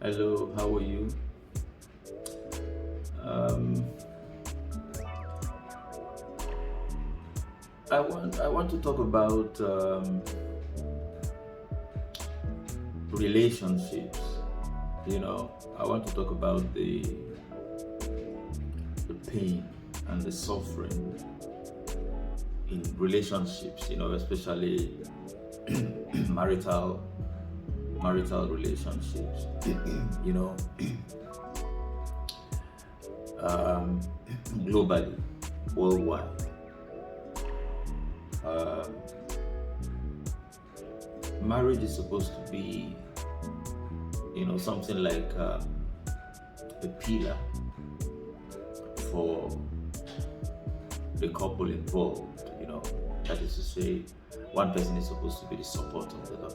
Hello, how are you? Um, I want to talk about relationships. I want to talk about the pain and the suffering in relationships. Especially marital marital relationships. you know, um, Globally, worldwide. Um, Marriage is supposed to be, something like a pillar for the couple involved. That is to say, one person is supposed to be the support of the other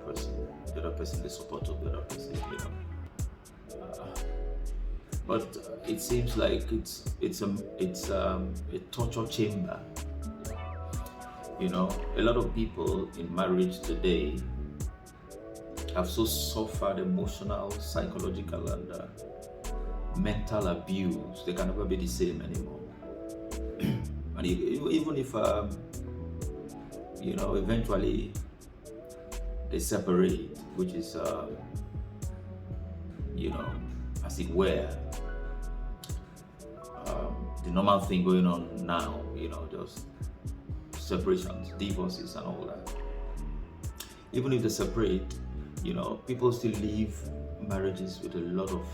person the support of the other person. Uh, but it seems like it's a torture chamber. A lot of people in marriage today have so suffered emotional, psychological, and mental abuse. They can never be the same anymore. And even if eventually they separate, which is as it were, the normal thing going on now. Just separations, divorces, and all that. Even if they separate, people still leave marriages with a lot of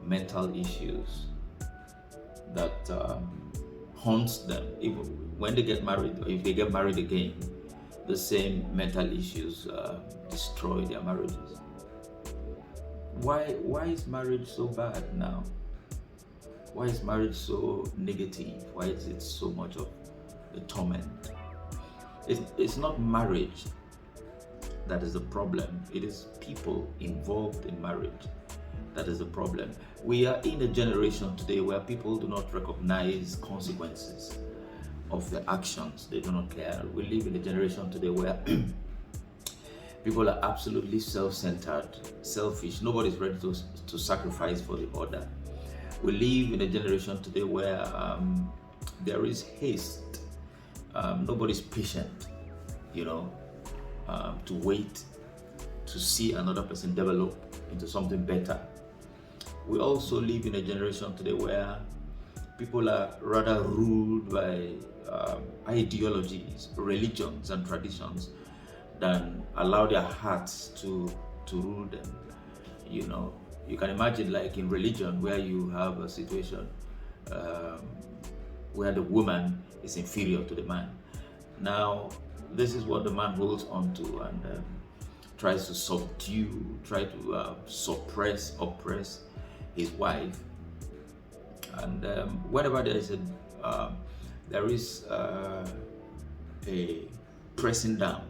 mental issues that haunts them. Even when they get married, or if they get married again, the same mental issues destroy their marriages. Why is marriage so bad now? Why is marriage so negative? Why is it so much of a torment? It's not marriage that is the problem. It is people involved in marriage that is the problem. We are in a generation today where people do not recognize consequences of their actions. They do not care. We live in a generation today where people are absolutely self-centered, selfish. Nobody's ready to sacrifice for the other. We live in a generation today where there is haste. Nobody's patient, to wait to see another person develop into something better. We also live in a generation today where people are rather ruled by ideologies, religions, and traditions than allow their hearts to rule them. You can imagine, like in religion, where you have a situation um, where the woman is inferior to the man. Now, this is what the man holds on to and tries to subdue, oppress his wife. And whenever there is a pressing down,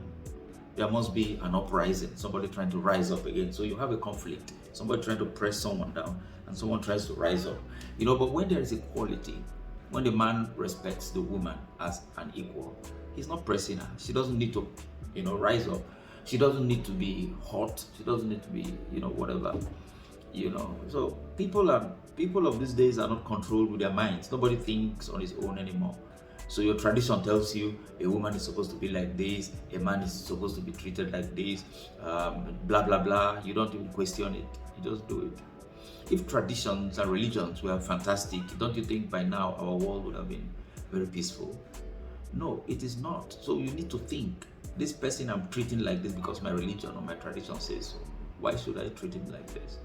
there must be an uprising, somebody trying to rise up again. So you have a conflict, somebody trying to press someone down, and someone tries to rise up. But when there is equality, when the man respects the woman as an equal, he's not pressing her. She doesn't need to, rise up. She doesn't need to be hot. She doesn't need to be, whatever. So people of these days are not controlled with their minds. Nobody thinks on his own anymore. So your tradition tells you a woman is supposed to be like this, a man is supposed to be treated like this, blah blah blah. You don't even question it. You just do it. If traditions and religions were fantastic, don't you think by now our world would have been very peaceful? No, it is not. So you need to think, this person I'm treating like this because my religion or my tradition says so. Why should I treat him like this?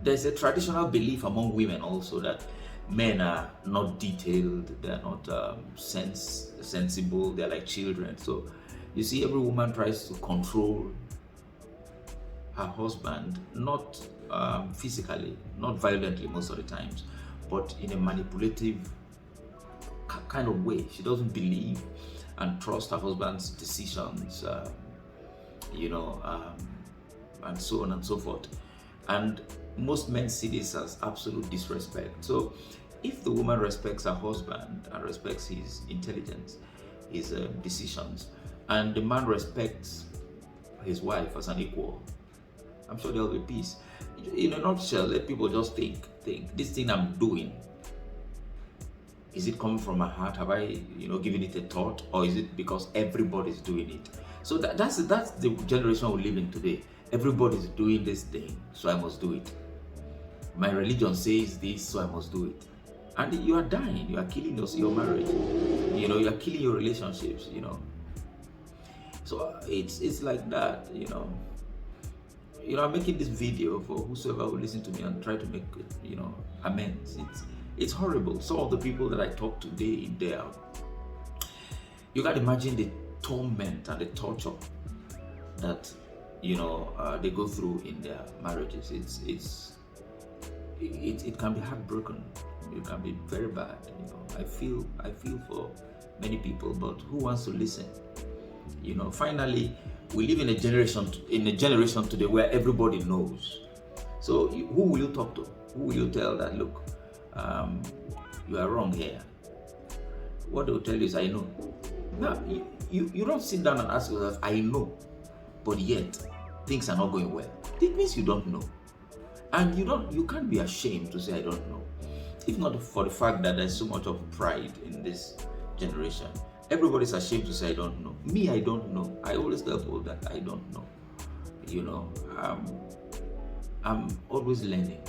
There's a traditional belief among women also that men are not detailed, they're not sensible, they're like children. So you see, every woman tries to control her husband, not physically, not violently most of the times, but in a manipulative kind of way. She doesn't believe and trust her husband's decisions, and so on and so forth. And most men see this as absolute disrespect. So if the woman respects her husband and respects his intelligence, his decisions, and the man respects his wife as an equal, I'm sure there'll be peace. In a nutshell, let people just think, this thing I'm doing, is it coming from my heart? Have I, given it a thought, or is it because everybody's doing it? So that's the generation we live in today. Everybody's doing this thing, so I must do it. My religion says this, so I must do it. And you are dying. You are killing your marriage. You are killing your relationships. So it's like that. I'm making this video for whosoever will listen to me and try to make amends. It's horrible. Some of the people that I talk to day in, day out, you can imagine the torment and the torture that they go through in their marriages. It can be heartbroken. It can be very bad. I feel for many people, but who wants to listen? Finally, we live in a generation today where everybody knows. So who will you talk to? Who will you tell that, look, you are wrong here? What they'll tell you is, I know. Now, you don't sit down and ask yourself, I know, but yet things are not going well. It means you don't know. And you can't be ashamed to say, I don't know. If not for the fact that there's so much of pride in this generation. Everybody's ashamed to say, I don't know. Me, I don't know. I always tell people that I don't know. I'm always learning.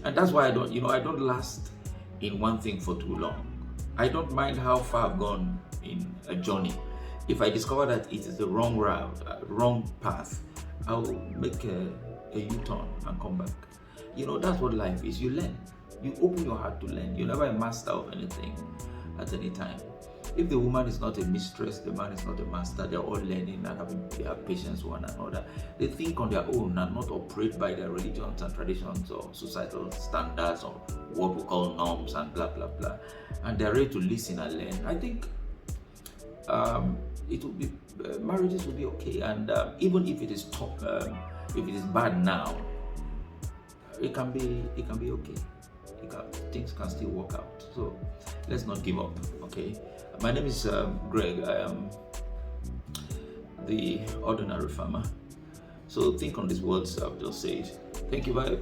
And that's why I don't last in one thing for too long. I don't mind how far I've gone in a journey. If I discover that it is the wrong route, wrong path, I'll make a U-turn and come back. That's what life is. You learn. You open your heart to learn. You're never a master of anything at any time. If the woman is not a mistress, the man is not a master, they're all learning and they have patience with one another. They think on their own and not operate by their religions and traditions or societal standards or what we call norms and blah, blah, blah. And they're ready to listen and learn. I think it will be, marriages will be okay. And even if it is tough, if it is bad now, it can be okay. Things can still work out. So let's not give up. Okay. My name is Greg. I am the ordinary farmer. So think on these words I've just said. Thank you. Bye.